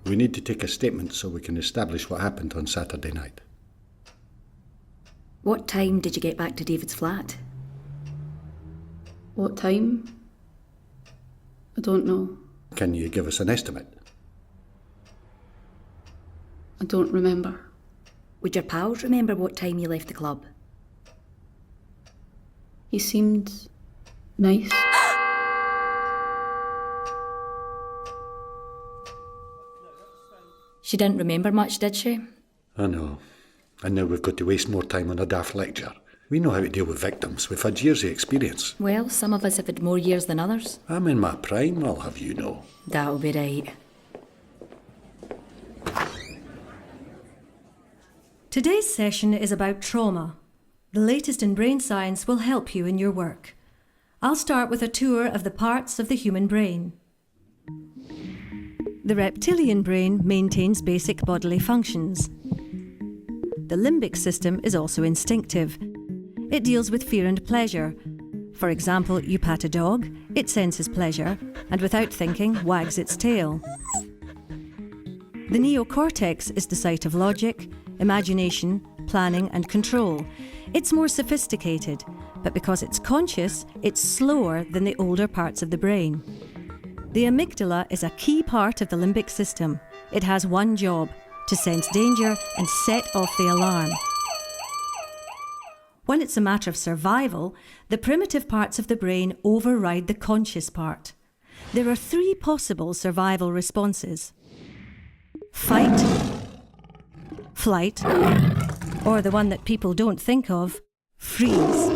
We need to take a statement so we can establish what happened on Saturday night. What time did you get back to David's flat? What time? I don't know. Can you give us an estimate? I don't remember. Would your pals remember what time you left the club? He seemed nice. She didn't remember much, did she? I know. And now we've got to waste more time on a daft lecture. We know how to deal with victims. We've had years of experience. Well, some of us have had more years than others. I'm in my prime, I'll have you know. That'll be right. Today's session is about trauma. The latest in brain science will help you in your work. I'll start with a tour of the parts of the human brain. The reptilian brain maintains basic bodily functions. The limbic system is also instinctive. It deals with fear and pleasure. For example, you pat a dog, it senses pleasure, and without thinking, wags its tail. The neocortex is the site of logic, imagination, planning, and control. It's more sophisticated, but because it's conscious, it's slower than the older parts of the brain. The amygdala is a key part of the limbic system. It has one job: to sense danger and set off the alarm. When it's a matter of survival, the primitive parts of the brain override the conscious part. There are 3 possible survival responses: fight, flight, or the one that people don't think of, freeze.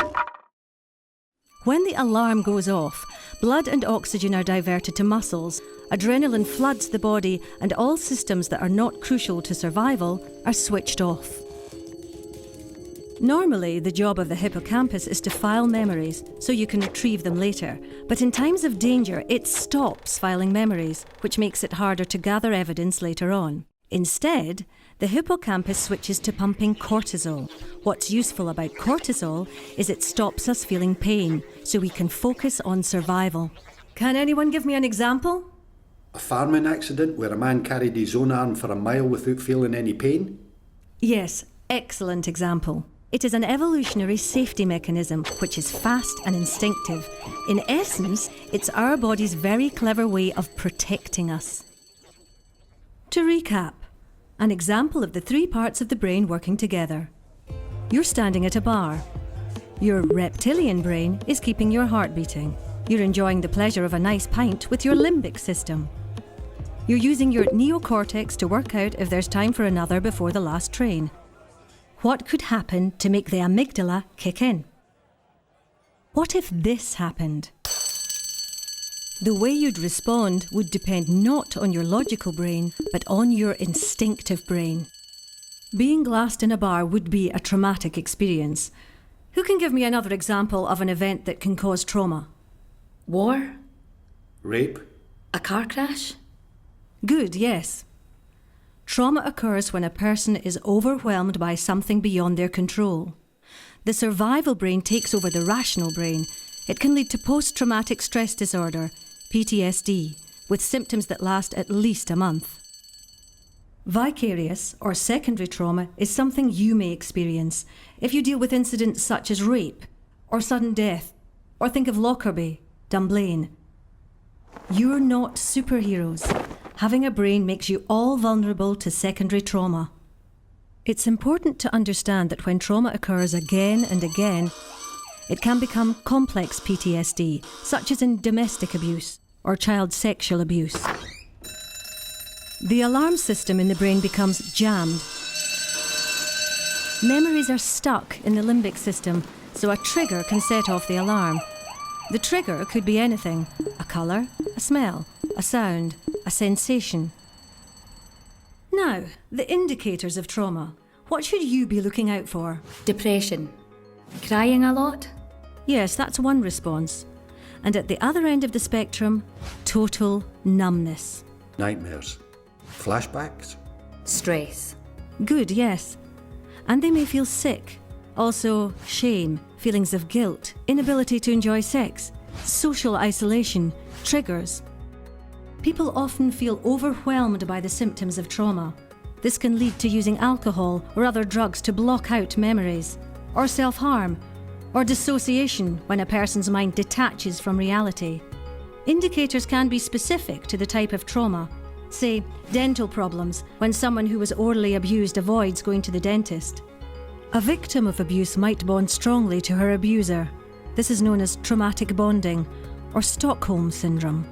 When the alarm goes off, blood and oxygen are diverted to muscles, adrenaline floods the body, and all systems that are not crucial to survival are switched off. Normally, the job of the hippocampus is to file memories so you can retrieve them later, but in times of danger, it stops filing memories, which makes it harder to gather evidence later on. Instead, the hippocampus switches to pumping cortisol. What's useful about cortisol is it stops us feeling pain, so we can focus on survival. Can anyone give me an example? A farming accident where a man carried his own arm for a mile without feeling any pain? Yes, excellent example. It is an evolutionary safety mechanism which is fast and instinctive. In essence, it's our body's very clever way of protecting us. To recap, an example of the 3 parts of the brain working together. You're standing at a bar. Your reptilian brain is keeping your heart beating. You're enjoying the pleasure of a nice pint with your limbic system. You're using your neocortex to work out if there's time for another before the last train. What could happen to make the amygdala kick in? What if this happened? The way you'd respond would depend not on your logical brain, but on your instinctive brain. Being glassed in a bar would be a traumatic experience. Who can give me another example of an event that can cause trauma? War? Rape? A car crash? Good, yes. Trauma occurs when a person is overwhelmed by something beyond their control. The survival brain takes over the rational brain. It can lead to post-traumatic stress disorder, PTSD, with symptoms that last at least a month. Vicarious or secondary trauma is something you may experience if you deal with incidents such as rape or sudden death, or think of Lockerbie, Dunblane. You're not superheroes. Having a brain makes you all vulnerable to secondary trauma. It's important to understand that when trauma occurs again and again, it can become complex PTSD, such as in domestic abuse or child sexual abuse. The alarm system in the brain becomes jammed. Memories are stuck in the limbic system, so a trigger can set off the alarm. The trigger could be anything: a colour, a smell, a sound, a sensation. Now, the indicators of trauma. What should you be looking out for? Depression. Crying a lot? Yes, that's one response. And at the other end of the spectrum, total numbness. Nightmares? Flashbacks? Stress. Good, yes. And they may feel sick. Also, shame, feelings of guilt, inability to enjoy sex, social isolation, triggers. People often feel overwhelmed by the symptoms of trauma. This can lead to using alcohol or other drugs to block out memories, or self-harm, or dissociation when a person's mind detaches from reality. Indicators can be specific to the type of trauma. Say, dental problems, when someone who was orally abused avoids going to the dentist. A victim of abuse might bond strongly to her abuser. This is known as traumatic bonding, or Stockholm syndrome.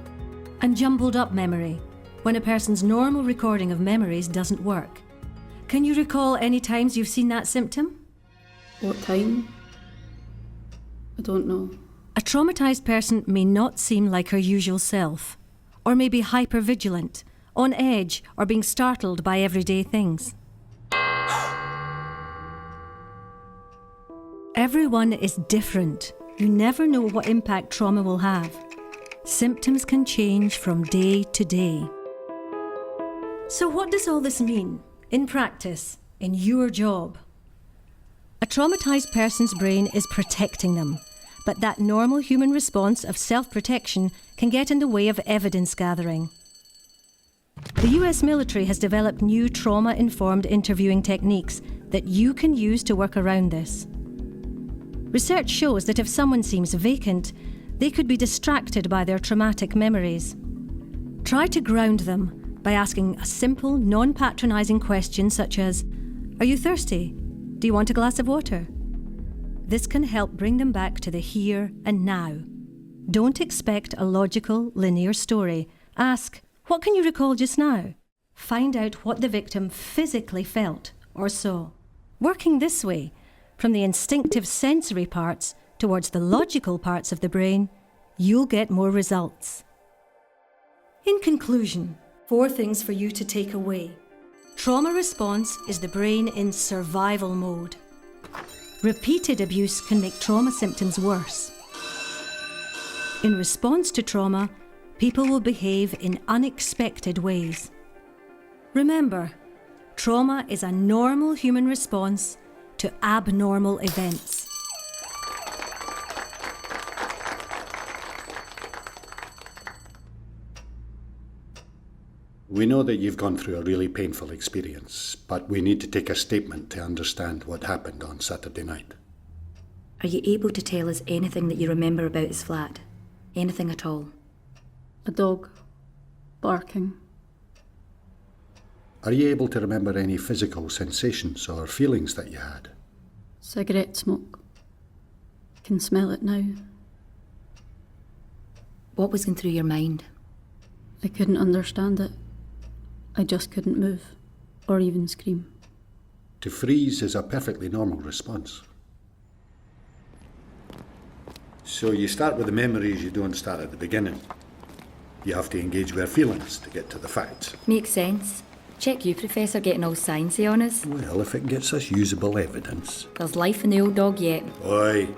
And jumbled up memory, when a person's normal recording of memories doesn't work. Can you recall any times you've seen that symptom? What time? I don't know. A traumatised person may not seem like her usual self, or may be hypervigilant, on edge, or being startled by everyday things. Everyone is different. You never know what impact trauma will have. Symptoms can change from day to day. So what does all this mean, in practice, in your job? A traumatised person's brain is protecting them, but that normal human response of self-protection can get in the way of evidence gathering. The US military has developed new trauma-informed interviewing techniques that you can use to work around this. Research shows that if someone seems vacant, they could be distracted by their traumatic memories. Try to ground them by asking a simple, non-patronising question such as, "Are you thirsty? Do you want a glass of water?" This can help bring them back to the here and now. Don't expect a logical, linear story. Ask, "What can you recall just now?" Find out what the victim physically felt or saw. Working this way, from the instinctive sensory parts towards the logical parts of the brain, you'll get more results. In conclusion, 4 things for you to take away. Trauma response is the brain in survival mode. Repeated abuse can make trauma symptoms worse. In response to trauma, people will behave in unexpected ways. Remember, trauma is a normal human response to abnormal events. We know that you've gone through a really painful experience, but we need to take a statement to understand what happened on Saturday night. Are you able to tell us anything that you remember about his flat? Anything at all? A dog. Barking. Are you able to remember any physical sensations or feelings that you had? Cigarette smoke. I can smell it now. What was going through your mind? I couldn't understand it. I just couldn't move, or even scream. To freeze is a perfectly normal response. So you start with the memories, you don't start at the beginning. You have to engage with our feelings to get to the facts. Makes sense. Check you, Professor, getting all sciencey on us. Well, if it gets us usable evidence. There's life in the old dog yet. Oi.